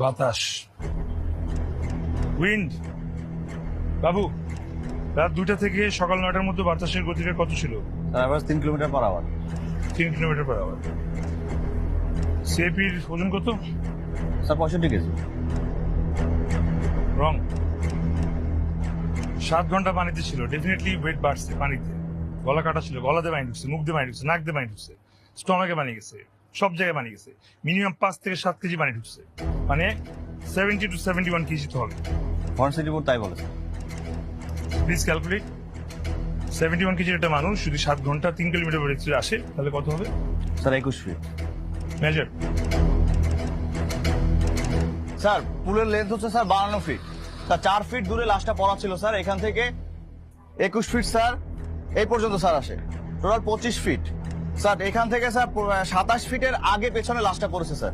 বাতাস, উইন্ড। বাবু, রাত 2টা থেকে সকাল 9টার মধ্যে বাতাসের গতিটা কত ছিল? Sir average 3 kilometre per hour. 3 kilometre per hour. সিএপির ওজন কত? Sir 65 KG. রং। 7 ঘন্টা পানিতে ছিল, ডেফিনেটলি ওয়েট বাড়ছে পানিতে। গলা কাটা ছিল, গলাতে পানি ঢুকছে, মুখ দিয়ে পানি ঢুকছে, নাক দিয়ে পানি ঢুকছে, স্টমাকে পানি গেছে, সব জায়গায় পানি গেছে। মিনিমাম 5 থেকে 7 কেজি পানি ঢুকছে, মানে 70 to 71 কেজি তো হবে। ফরেনসিক রিপোর্ট তাই বলে স্যার। Please calculate. 71 কেজির একটা মানুষ যদি 7 ঘন্টা 3 কিলোমিটার বেড়ে আসে তাহলে কত হবে? Sir 21 feet. মেজার। স্যার পুলের লেন্থ হচ্ছে স্যার 52 ফিট। স্যার 4 ফিট দূরে লাশটা পড়া ছিল স্যার। এখান থেকে 21 ফিট স্যার এই পর্যন্ত স্যার আসে, টোটাল 25 ফিট। স্যার এখান থেকে স্যার 27 ফিটের আগে পেছনে লাশটা পড়েছে স্যার।